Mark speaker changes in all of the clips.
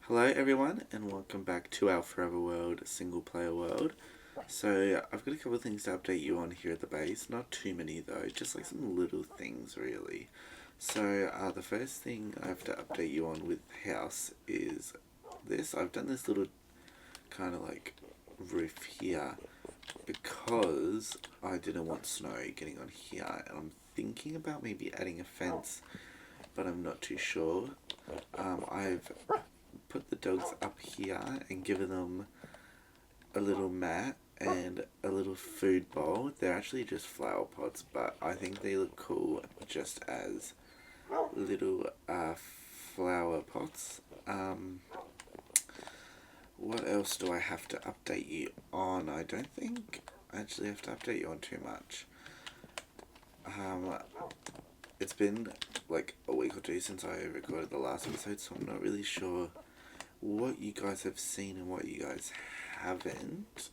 Speaker 1: Hello everyone and welcome back to our Forever World single player world. So I've got a couple of things to update you on here at the base, not too many though, just like some little things really. So the first thing I have to update you on with house is this. I've done this little kind of like roof here because I didn't want snow getting on here, and I'm thinking about maybe adding a fence, but I'm not too sure. I've put the dogs up here and given them a little mat and a little food bowl. They're actually just flower pots, but I think they look cool just as little flower pots. What else do I have to update you on? I don't think I actually have to update you on too much. Um, it's been like a week or two since I recorded the last episode, so I'm not really sure what you guys have seen and what you guys haven't.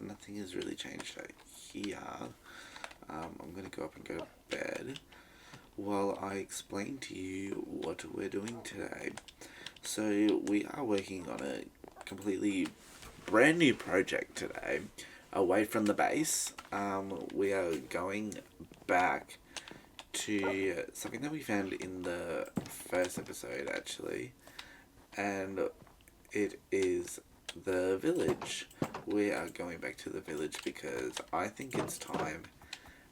Speaker 1: Nothing has really changed out here. I'm going to go up and go to bed while I explain to you what we're doing today. So we are working on a completely brand new project today, away from the base. We are going back to something that we found in the first episode actually, and it is the village. We are going back to the village because I think it's time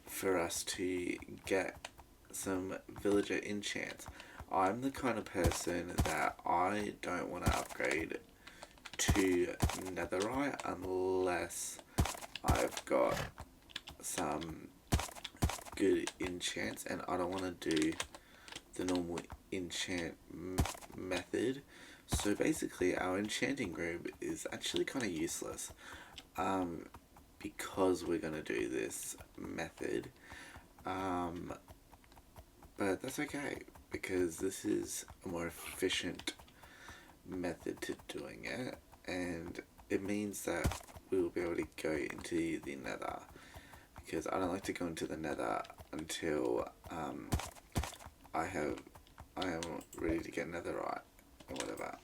Speaker 1: for us to get some villager enchants. I'm the kind of person that I don't want to upgrade to netherite unless I've got some good enchants, and I don't want to do the normal enchant method. So basically our enchanting room is actually kind of useless, because we're going to do this method. But that's okay, because this is a more efficient method to doing it, and it means that we will be able to go into the nether, because I don't like to go into the nether until I am ready to get netherite or whatever.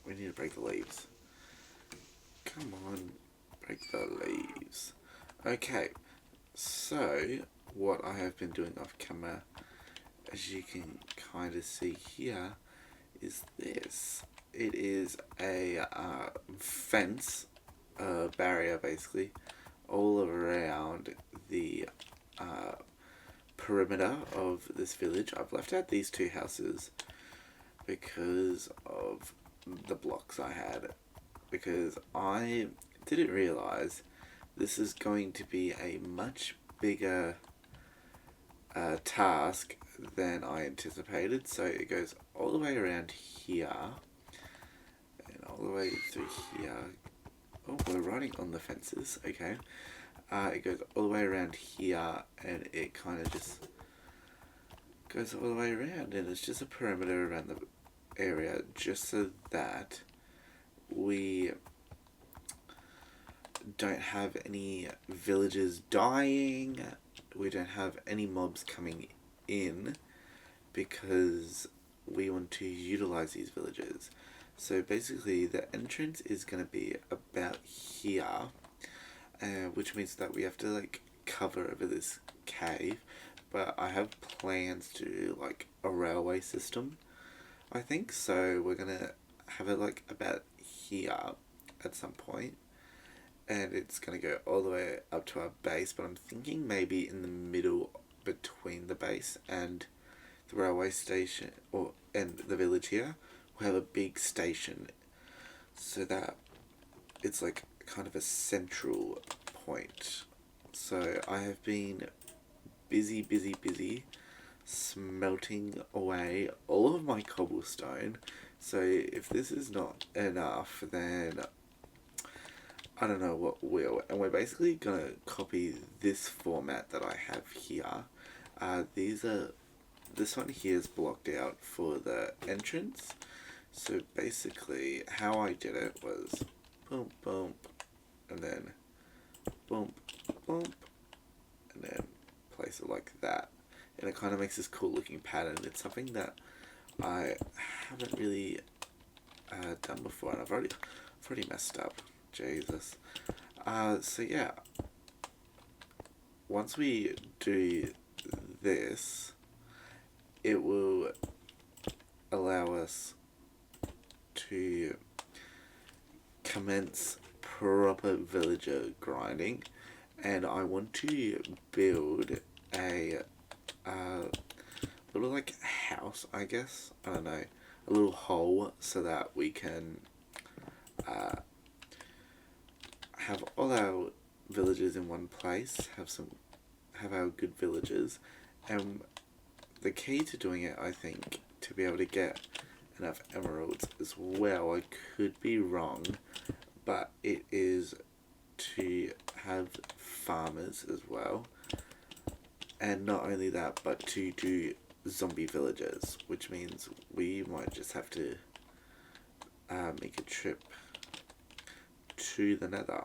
Speaker 1: We need to break the leaves. Come on, break the leaves. Okay, so what I have been doing off camera, as you can kind of see here, is this. It is a fence, barrier basically, all around the perimeter of this village. I've left out these two houses because of the blocks I had, because I didn't realize this is going to be a much bigger task than I anticipated. So it goes all the way around here and all the way through here. Oh, we're riding on the fences. Okay. It goes all the way around here, and it kind of just goes all the way around, and it's just a perimeter around the area, just so that we don't have any villagers dying, we don't have any mobs coming in, because we want to utilize these villagers. So basically the entrance is going to be about here, which means that we have to like cover over this cave, but I have plans to do like a railway system, I think. So we're going to have it like about here at some point, and it's going to go all the way up to our base, but I'm thinking maybe in the middle between the base and the railway station, or and the village here, we'll have a big station, so that it's like kind of a central point. So I have been busy smelting away all of my cobblestone. So if this is not enough, then I don't know what will. And we're basically gonna copy this format that I have here. This one here is blocked out for the entrance. So basically how I did it was boom boom, and then boom boom, and then place it like that. And it kind of makes this cool looking pattern. It's something that I haven't really done before, and I've already messed up. Jesus. So yeah, once we do this, it will allow us to commence proper villager grinding, and I want to build a little like house, I guess. I don't know, a little hole so that we can have all our villagers in one place, have our good villagers, and the key to doing it, I think, to be able to get enough emeralds as well, I could be wrong, but it is to have farmers as well, and not only that, but to do zombie villagers, which means we might just have to make a trip to the Nether.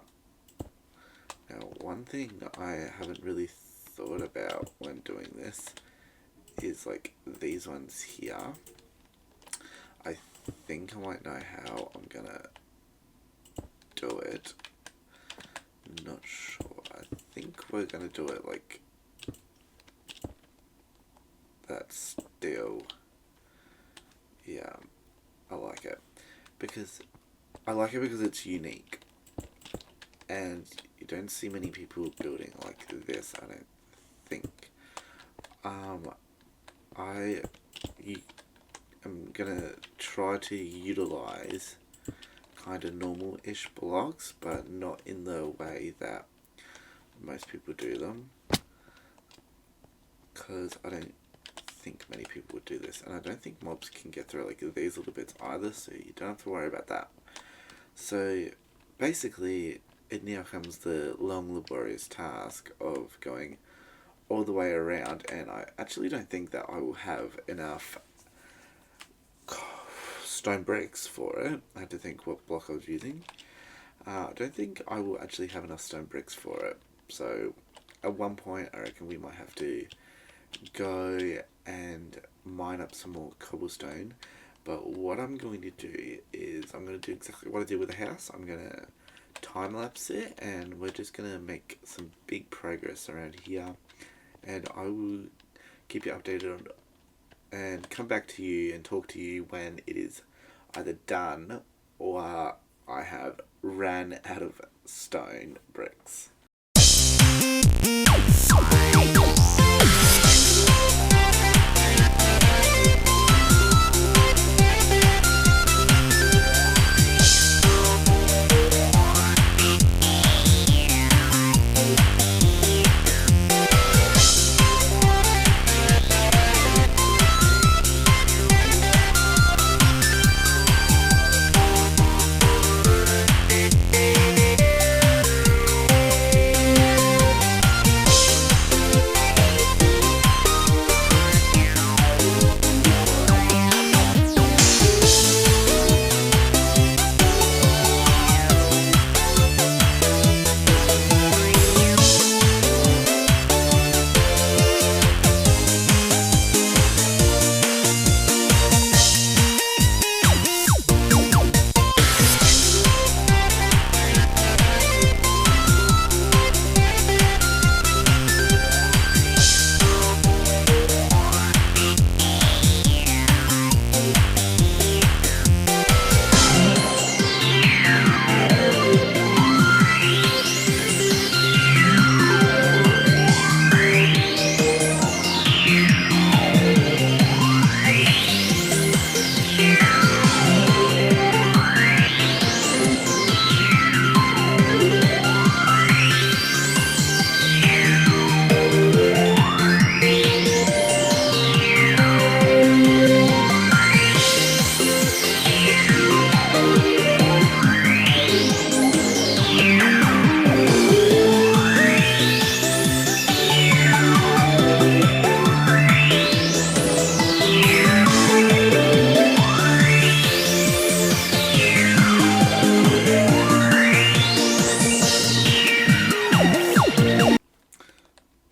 Speaker 1: Now, one thing I haven't really thought about when doing this is like these ones here. I think I might know how I'm gonna do it. Not sure. I think we're gonna do it like that still. Yeah, I like it because it's unique, and you don't see many people building like this, I don't think. I'm gonna try to utilize kind of normal-ish blocks, but not in the way that most people do them, because I don't think many people would do this, and I don't think mobs can get through like these little bits either, so you don't have to worry about that. So basically, it now comes the long laborious task of going all the way around, and I actually don't think that I will have enough stone bricks for it. I had to think what block I was using. I don't think I will actually have enough stone bricks for it, so at one point I reckon we might have to go and mine up some more cobblestone. But what I'm going to do is I'm going to do exactly what I did with the house. I'm going to time lapse it, and we're just going to make some big progress around here, and I will keep you updated on and come back to you and talk to you when it is either done or I have ran out of stone bricks.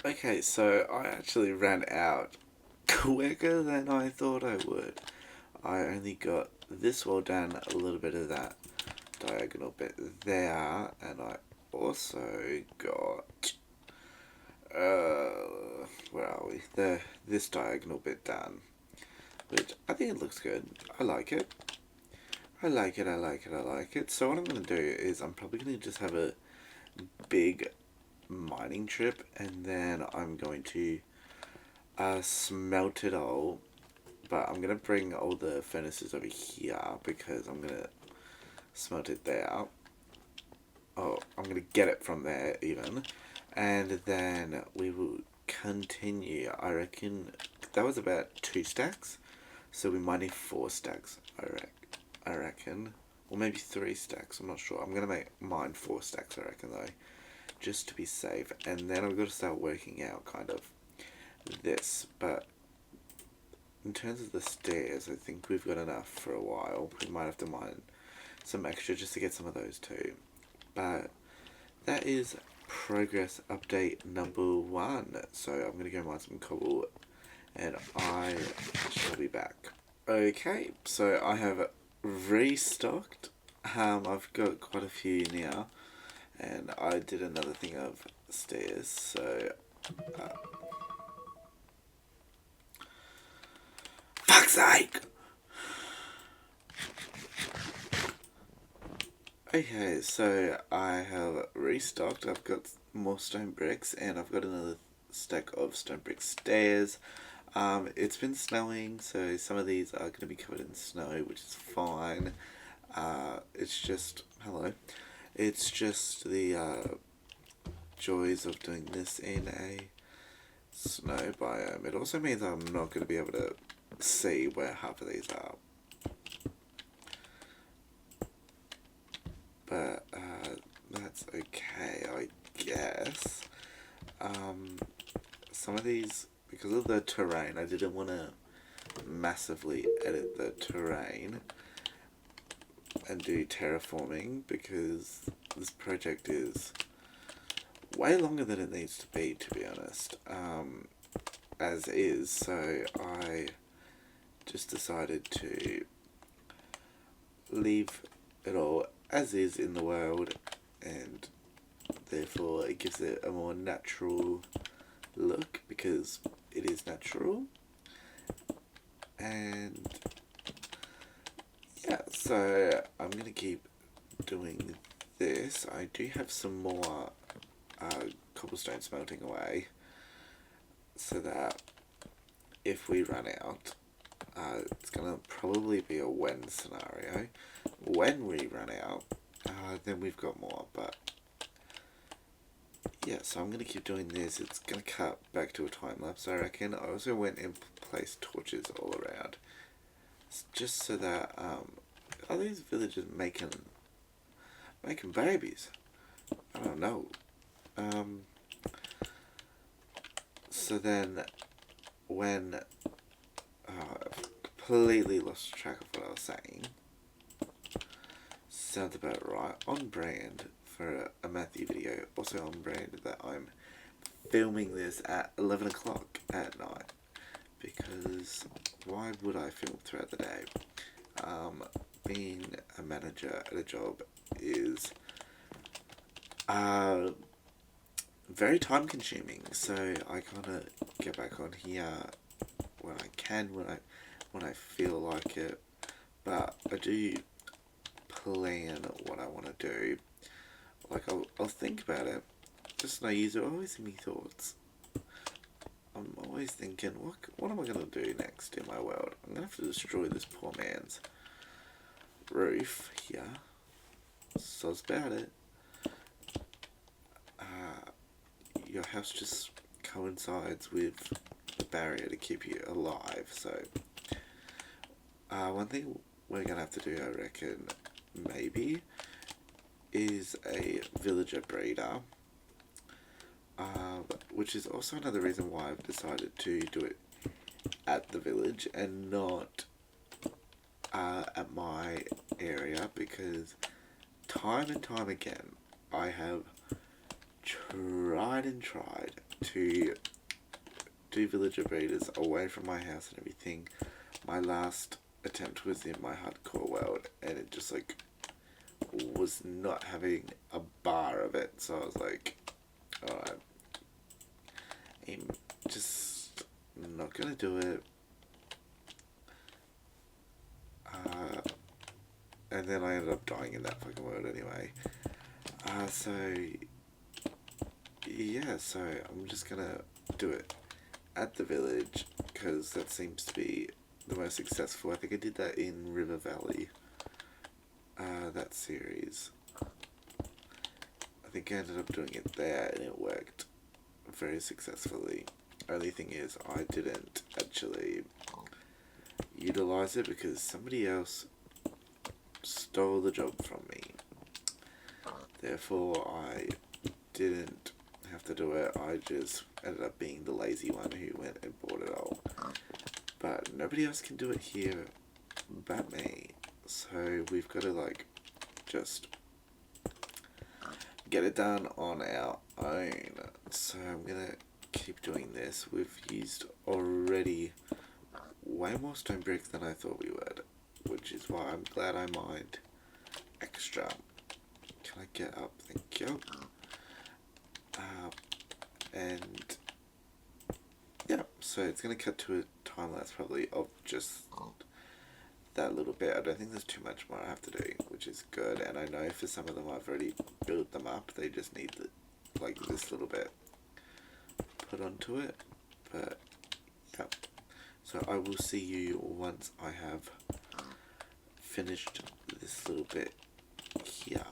Speaker 1: Okay, so I actually ran out quicker than I thought I would. I only got this wall down, a little bit of that diagonal bit there, and I also got where are we? This diagonal bit done, which I think it looks good. I like it. I like it. I like it. I like it. So what I'm gonna do is I'm probably gonna just have a big mining trip, and then I'm going to smelt it all. But I'm gonna bring all the furnaces over here because I'm gonna smelt it there. Oh, I'm gonna get it from there even, and then we will continue. I reckon that was about 2 stacks, so we might need 4 stacks. I reckon, or maybe 3 stacks. I'm not sure. I'm gonna make mine 4 stacks. I reckon though, just to be safe. And then I've got to start working out kind of this. But in terms of the stairs, I think we've got enough for a while. We might have to mine some extra just to get some of those too. But that is progress update number 1. So I'm going to go mine some cobble and I shall be back. Okay, so I have restocked. I've got quite a few now, and I did another thing of stairs, so fuck's sake! Okay, so I have restocked. I've got more stone bricks, and I've got another stack of stone brick stairs. It's been snowing, so some of these are going to be covered in snow, which is fine. It's just, hello, it's just the joys of doing this in a snow biome. It also means I'm not going to be able to see where half of these are. But that's okay, I guess. Some of these, because of the terrain, I didn't want to massively edit the terrain and do terraforming because this project is way longer than it needs to be honest, as is, so I just decided to leave it all as is in the world, and therefore it gives it a more natural look because it is natural. And yeah, so I'm gonna keep doing this. I do have some more cobblestone smelting away, so that if we run out, it's gonna probably be a when scenario. When we run out, then we've got more, but yeah, so I'm gonna keep doing this. It's gonna cut back to a time lapse, I reckon. I also went and placed torches all around, just so that are these villagers making babies? I don't know. So then when I've completely lost track of what I was saying. Sounds about right. On brand for a Matthew video. Also on brand that I'm filming this at 11 o'clock at night. Because why would I film throughout the day? Being a manager at a job is very time consuming. So I kind of get back on here when I can, when I feel like it. But I do plan what I want to do. Like I'll think about it. Just no user always in me thoughts. I'm always thinking, what am I gonna do next in my world? I'm gonna have to destroy this poor man's roof here. So it's about it. Your house just coincides with the barrier to keep you alive. So one thing we're gonna have to do, I reckon, maybe, is a villager breeder, which is also another reason why I've decided to do it at the village and not at my area, because time and time again I have tried to do villager breeders away from my house and everything. My last attempt was in my hardcore world, and it just like was not having a bar of it. So I was like, alright, I'm just not gonna do it. And then I ended up dying in that fucking world anyway. So yeah, so I'm just gonna do it at the village, because that seems to be the most successful. I think I did that in River Valley, that series. I think I ended up doing it there and it worked very successfully. Only thing is, I didn't actually utilize it because somebody else stole the job from me. Therefore, I didn't have to do it. I just ended up being the lazy one who went and bought it all. But nobody else can do it here but me. So we've got to like just get it done on our own. So I'm gonna keep doing this. We've used already way more stone bricks than I thought we would, which is why I'm glad I mined extra. Can I get up? Thank you. And yeah, so it's gonna cut to a time lapse probably of just that little bit. I don't think there's too much more I have to do, which is good. And I know for some of them I've already built them up. They just need like this little bit put onto it. But yeah, so I will see you once I have finished this little bit here.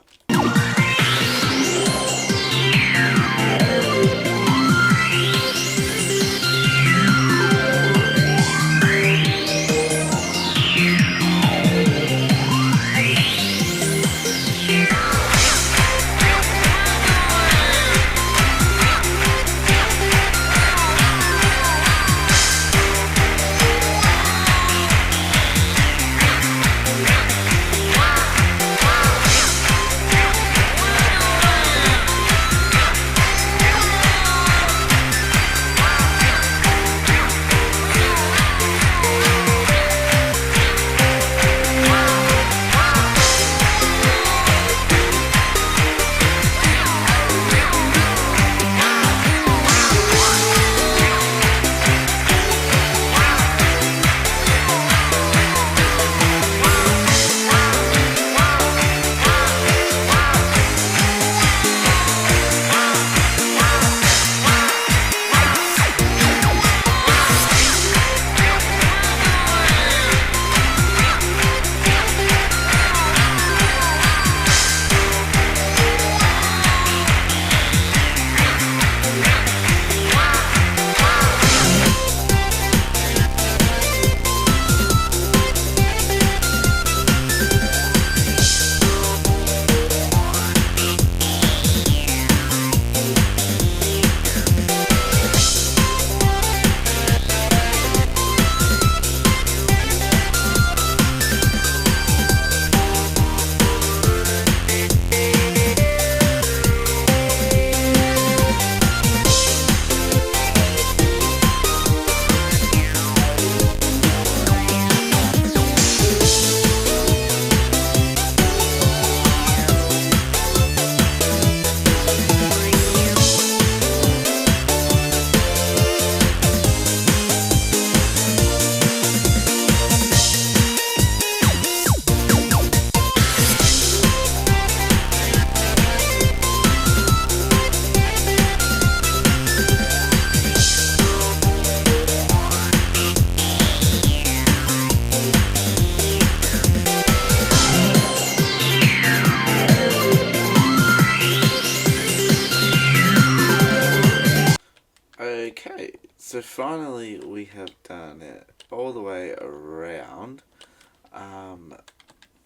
Speaker 1: Okay, so finally we have done it all the way around.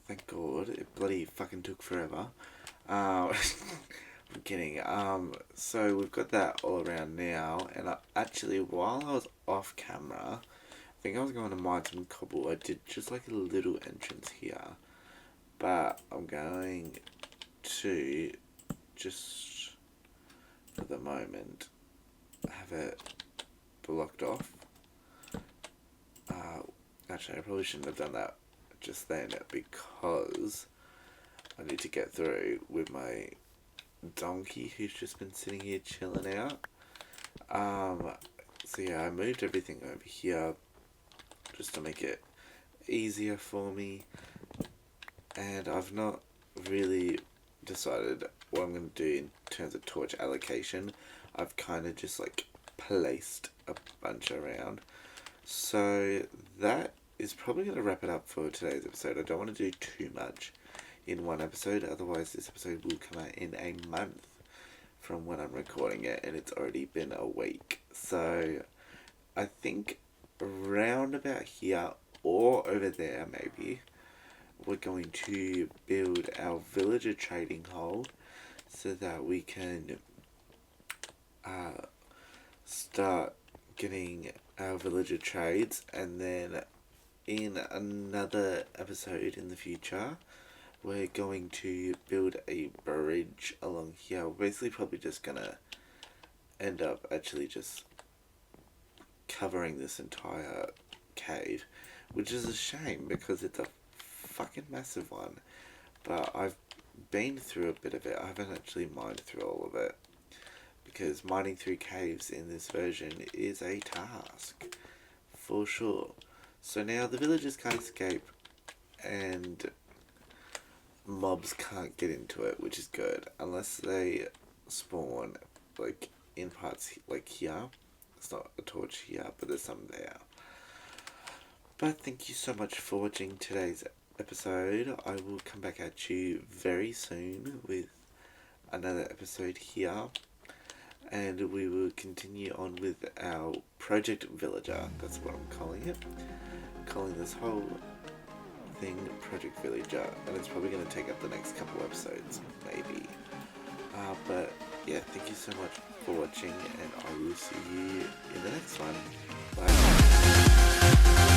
Speaker 1: Thank God, it bloody fucking took forever. I'm kidding. So we've got that all around now, and actually, while I was off camera, I think I was going to mine some cobble. I did just like a little entrance here, but I'm going to just, for the moment, have it blocked off. Actually, I probably shouldn't have done that just then because I need to get through with my donkey who's just been sitting here chilling out. So yeah, I moved everything over here just to make it easier for me, and I've not really decided what I'm going to do in terms of torch allocation. I've kind of just like placed a bunch around. So that is probably going to wrap it up for today's episode. I don't want to do too much in one episode, otherwise this episode will come out in a month from when I'm recording it, and it's already been a week. So I think around about here or over there maybe, we're going to build our villager trading hall so that we can start getting our villager trades, and then in another episode in the future we're going to build a bridge along here. We're basically probably just gonna end up actually just covering this entire cave, which is a shame because it's a fucking massive one, but I've been through a bit of it. I haven't actually mined through all of it because mining through caves in this version is a task for sure. So now the villagers can't escape and mobs can't get into it, which is good, unless they spawn like in parts like here. It's not a torch here, but there's some there. But thank you so much for watching today's episode. I will come back at you very soon with another episode here, and we will continue on with our Project Villager. That's what I'm calling it. Calling this whole thing Project Villager, and it's probably going to take up the next couple episodes, maybe. But yeah, thank you so much for watching, and I will see you in the next one. Bye.